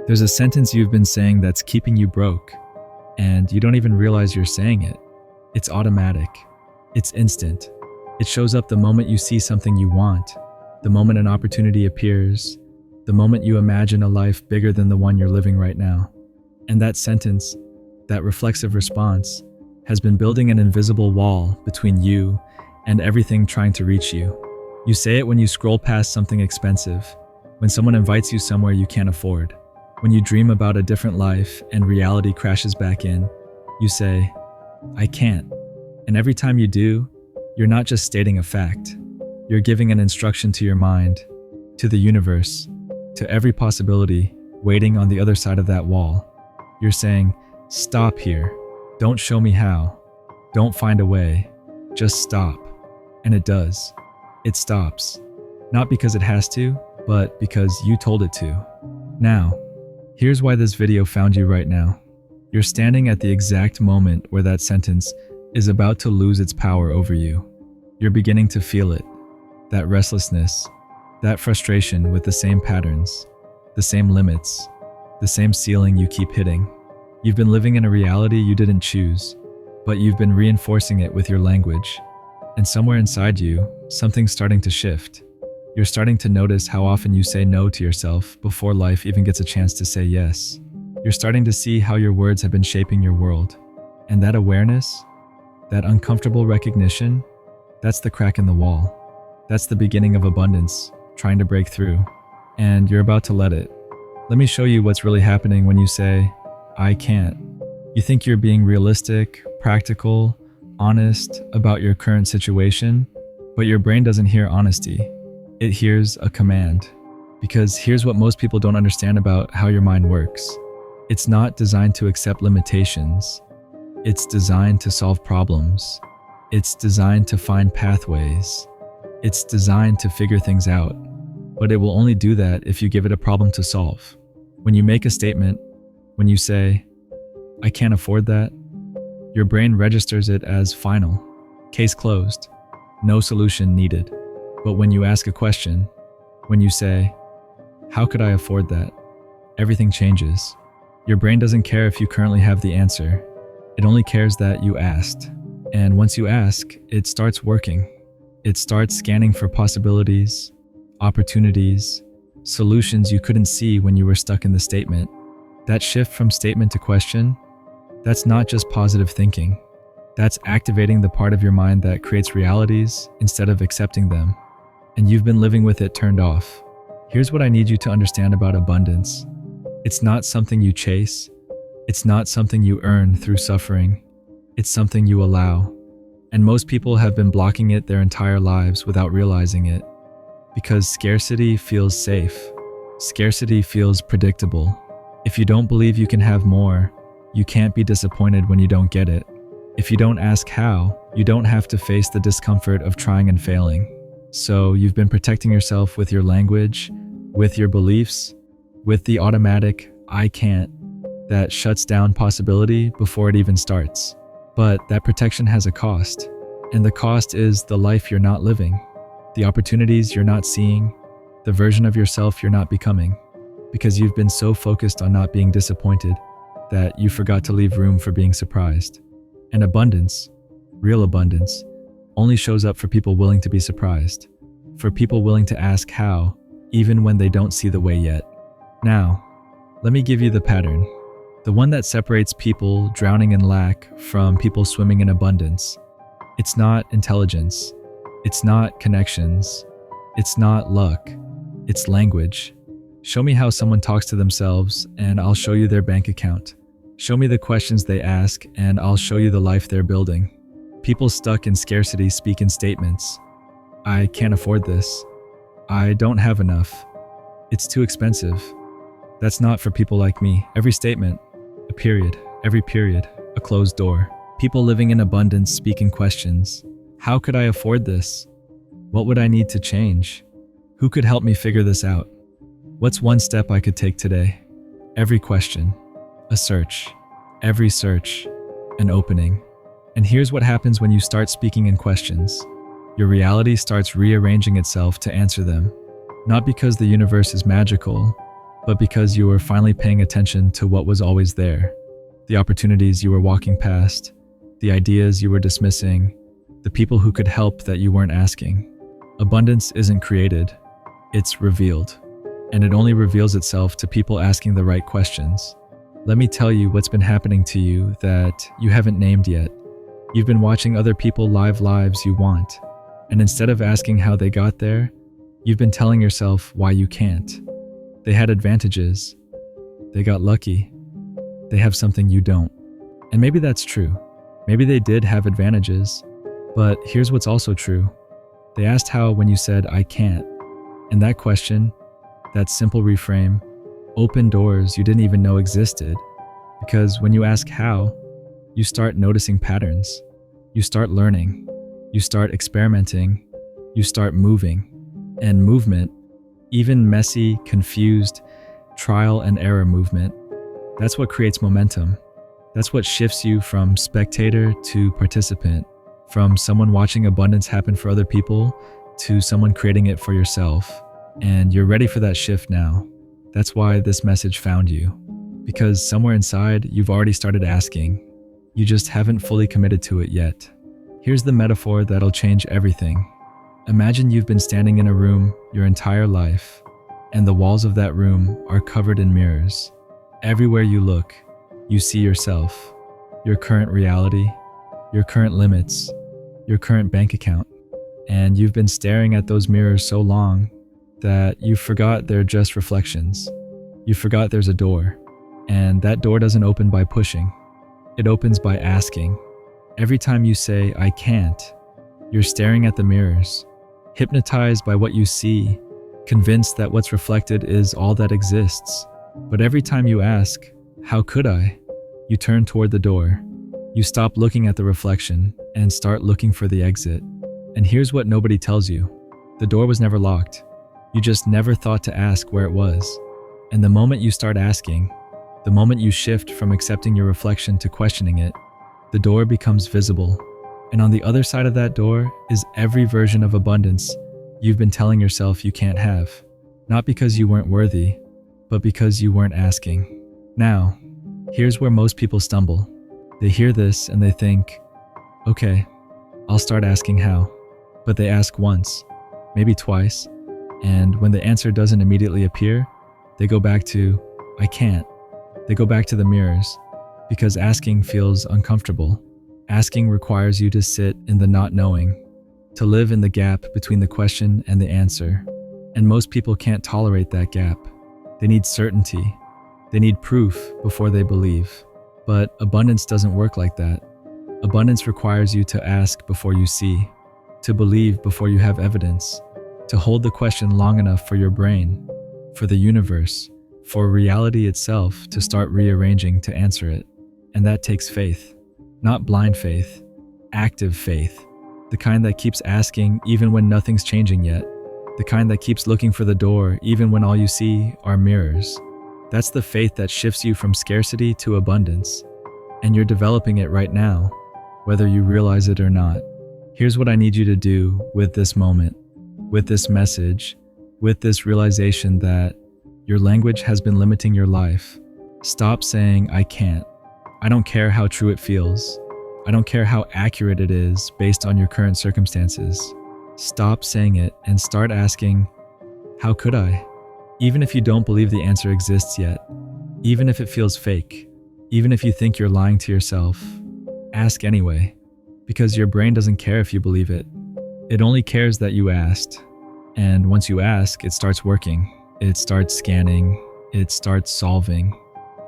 There's a sentence you've been saying that's keeping you broke, and you don't even realize you're saying it. It's automatic. It's instant. It shows up the moment you see something you want, the moment an opportunity appears, the moment you imagine a life bigger than the one you're living right now. And that sentence, that reflexive response, has been building an invisible wall between you and everything trying to reach you. You say it when you scroll past something expensive, when someone invites you somewhere you can't afford, when you dream about a different life and reality crashes back in. You say, I can't. And every time you do, you're not just stating a fact. You're giving an instruction to your mind, to the universe, to every possibility waiting on the other side of that wall. You're saying, stop here. Don't show me how. Don't find a way. Just stop. And it does. It stops. Not because it has to, but because you told it to. Now, here's why this video found you right now. You're standing at the exact moment where that sentence is about to lose its power over you. You're beginning to feel it. That restlessness, that frustration with the same patterns, the same limits, the same ceiling you keep hitting. You've been living in a reality you didn't choose, but you've been reinforcing it with your language. And somewhere inside you, something's starting to shift. You're starting to notice how often you say no to yourself before life even gets a chance to say yes. You're starting to see how your words have been shaping your world. And that awareness, that uncomfortable recognition, that's the crack in the wall. That's the beginning of abundance, trying to break through. And you're about to let it. Let me show you what's really happening when you say, I can't. You think you're being realistic, practical, honest about your current situation, but your brain doesn't hear honesty. It hears a command. Because here's what most people don't understand about how your mind works. It's not designed to accept limitations. It's designed to solve problems. It's designed to find pathways. It's designed to figure things out. But it will only do that if you give it a problem to solve. When you make a statement, when you say, I can't afford that, your brain registers it as final, case closed, no solution needed. But when you ask a question, when you say, how could I afford that? Everything changes. Your brain doesn't care if you currently have the answer. It only cares that you asked. And once you ask, it starts working. It starts scanning for possibilities, opportunities, solutions you couldn't see when you were stuck in the statement. That shift from statement to question, that's not just positive thinking. That's activating the part of your mind that creates realities instead of accepting them. And you've been living with it turned off. Here's what I need you to understand about abundance. It's not something you chase. It's not something you earn through suffering. It's something you allow. And most people have been blocking it their entire lives without realizing it. Because scarcity feels safe. Scarcity feels predictable. If you don't believe you can have more, you can't be disappointed when you don't get it. If you don't ask how, you don't have to face the discomfort of trying and failing. So you've been protecting yourself with your language, with your beliefs, with the automatic I can't that shuts down possibility before it even starts. But that protection has a cost, and the cost is the life you're not living, the opportunities you're not seeing, the version of yourself you're not becoming, because you've been so focused on not being disappointed that you forgot to leave room for being surprised. And abundance, real abundance, only shows up for people willing to be surprised, for people willing to ask how, even when they don't see the way yet. Now, let me give you the pattern, the one that separates people drowning in lack from people swimming in abundance. It's not intelligence, it's not connections, it's not luck, it's language. Show me how someone talks to themselves, and I'll show you their bank account. Show me the questions they ask, and I'll show you the life they're building. People stuck in scarcity speak in statements. I can't afford this. I don't have enough. It's too expensive. That's not for people like me. Every statement, a period. Every period, a closed door. People living in abundance speak in questions. How could I afford this? What would I need to change? Who could help me figure this out? What's one step I could take today? Every question, a search. Every search, an opening. And here's what happens when you start speaking in questions. Your reality starts rearranging itself to answer them. Not because the universe is magical, but because you were finally paying attention to what was always there. The opportunities you were walking past, the ideas you were dismissing, the people who could help that you weren't asking. Abundance isn't created, it's revealed. And it only reveals itself to people asking the right questions. Let me tell you what's been happening to you that you haven't named yet. You've been watching other people live lives you want, and instead of asking how they got there, you've been telling yourself why you can't. They had advantages. They got lucky. They have something you don't. And maybe that's true. Maybe they did have advantages. But here's what's also true. They asked how when you said, I can't. And that question, that simple reframe, opened doors you didn't even know existed. Because when you ask how, you start noticing patterns. You start learning. You start experimenting. You start moving. And movement, even messy, confused, trial and error movement, that's what creates momentum. That's what shifts you from spectator to participant, from someone watching abundance happen for other people to someone creating it for yourself. And you're ready for that shift now. That's why this message found you. Because somewhere inside, you've already started asking. You just haven't fully committed to it yet. Here's the metaphor that'll change everything. Imagine you've been standing in a room your entire life, and the walls of that room are covered in mirrors. Everywhere you look, you see yourself, your current reality, your current limits, your current bank account. And you've been staring at those mirrors so long that you forgot they're just reflections. You forgot there's a door, and that door doesn't open by pushing. It opens by asking. Every time you say, I can't, you're staring at the mirrors, hypnotized by what you see, convinced that what's reflected is all that exists. But every time you ask, how could I? You turn toward the door. You stop looking at the reflection and start looking for the exit. And here's what nobody tells you. The door was never locked. You just never thought to ask where it was. And the moment you start asking, the moment you shift from accepting your reflection to questioning it, the door becomes visible. And on the other side of that door is every version of abundance you've been telling yourself you can't have. Not because you weren't worthy, but because you weren't asking. Now, here's where most people stumble. They hear this and they think, okay, I'll start asking how. But they ask once, maybe twice, and when the answer doesn't immediately appear, they go back to, I can't. They go back to the mirrors, because asking feels uncomfortable. Asking requires you to sit in the not knowing, to live in the gap between the question and the answer. And most people can't tolerate that gap. They need certainty. They need proof before they believe. But abundance doesn't work like that. Abundance requires you to ask before you see, to believe before you have evidence, to hold the question long enough for your brain, for the universe, for reality itself to start rearranging to answer it. And that takes faith. Not blind faith, active faith. The kind that keeps asking even when nothing's changing yet. The kind that keeps looking for the door even when all you see are mirrors. That's the faith that shifts you from scarcity to abundance. And you're developing it right now, whether you realize it or not. Here's what I need you to do with this moment, with this message, with this realization that your language has been limiting your life. Stop saying, I can't. I don't care how true it feels. I don't care how accurate it is based on your current circumstances. Stop saying it and start asking, how could I? Even if you don't believe the answer exists yet, even if it feels fake, even if you think you're lying to yourself, ask anyway, because your brain doesn't care if you believe it. It only cares that you asked. And once you ask, it starts working. It starts scanning. It starts solving.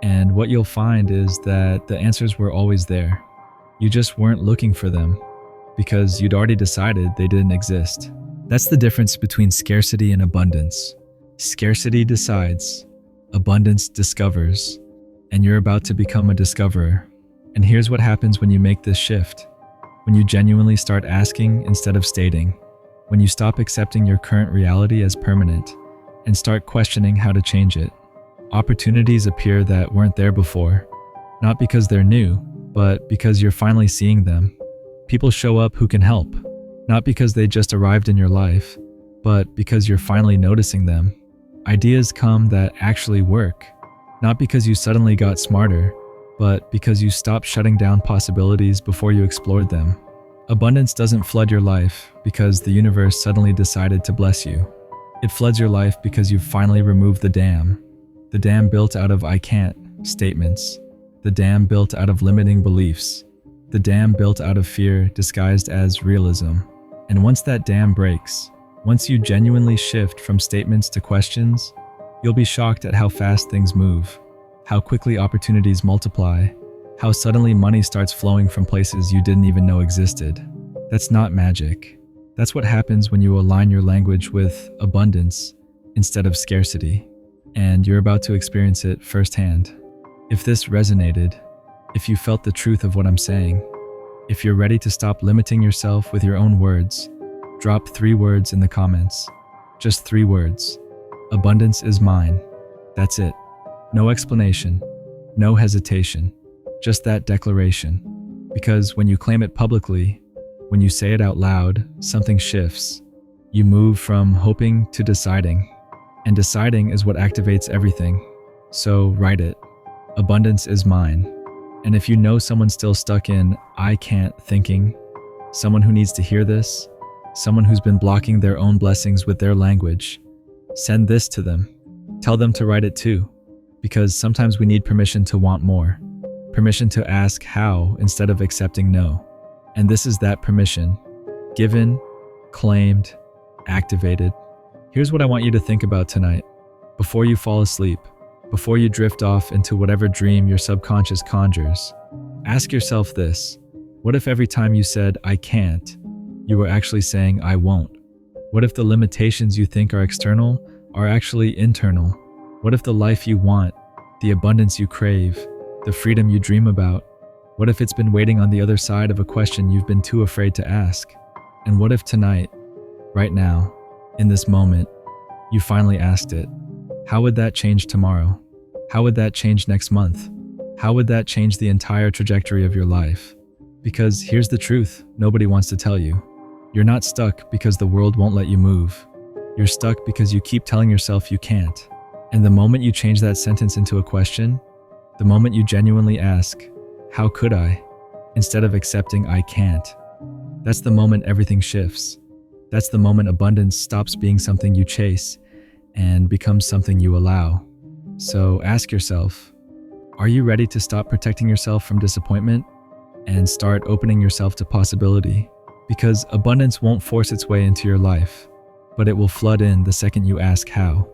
And what you'll find is that the answers were always there. You just weren't looking for them because you'd already decided they didn't exist. That's the difference between scarcity and abundance. Scarcity decides, abundance discovers, and you're about to become a discoverer. And here's what happens when you make this shift. When you genuinely start asking instead of stating. When you stop accepting your current reality as permanent and start questioning how to change it. Opportunities appear that weren't there before, not because they're new, but because you're finally seeing them. People show up who can help, not because they just arrived in your life, but because you're finally noticing them. Ideas come that actually work, not because you suddenly got smarter, but because you stopped shutting down possibilities before you explored them. Abundance doesn't flood your life because the universe suddenly decided to bless you. It floods your life because you've finally removed the dam built out of "I can't" statements, the dam built out of limiting beliefs, the dam built out of fear disguised as realism. And once that dam breaks, once you genuinely shift from statements to questions, you'll be shocked at how fast things move, how quickly opportunities multiply, how suddenly money starts flowing from places you didn't even know existed. That's not magic. That's what happens when you align your language with abundance instead of scarcity. And you're about to experience it firsthand. If this resonated, if you felt the truth of what I'm saying, if you're ready to stop limiting yourself with your own words, drop 3 words in the comments. Just 3 words. Abundance is mine. That's it. No explanation, no hesitation, just that declaration. Because when you claim it publicly, when you say it out loud, something shifts. You move from hoping to deciding, and deciding is what activates everything. So write it. Abundance is mine. And if you know someone still stuck in "I can't" thinking, someone who needs to hear this, someone who's been blocking their own blessings with their language, send this to them. Tell them to write it too. Because sometimes we need permission to want more. Permission to ask how instead of accepting no. And this is that permission. Given, claimed, activated. Here's what I want you to think about tonight. Before you fall asleep, before you drift off into whatever dream your subconscious conjures, ask yourself this. What if every time you said "I can't," you were actually saying "I won't"? What if the limitations you think are external are actually internal? What if the life you want, the abundance you crave, the freedom you dream about, what if it's been waiting on the other side of a question you've been too afraid to ask? And what if tonight, right now, in this moment, you finally asked it? How would that change tomorrow? How would that change next month? How would that change the entire trajectory of your life? Because here's the truth nobody wants to tell you. You're not stuck because the world won't let you move. You're stuck because you keep telling yourself you can't. And the moment you change that sentence into a question, the moment you genuinely ask, "How could I?" instead of accepting "I can't," that's the moment everything shifts. That's the moment abundance stops being something you chase and becomes something you allow. So ask yourself, are you ready to stop protecting yourself from disappointment and start opening yourself to possibility? Because abundance won't force its way into your life, but it will flood in the second you ask how.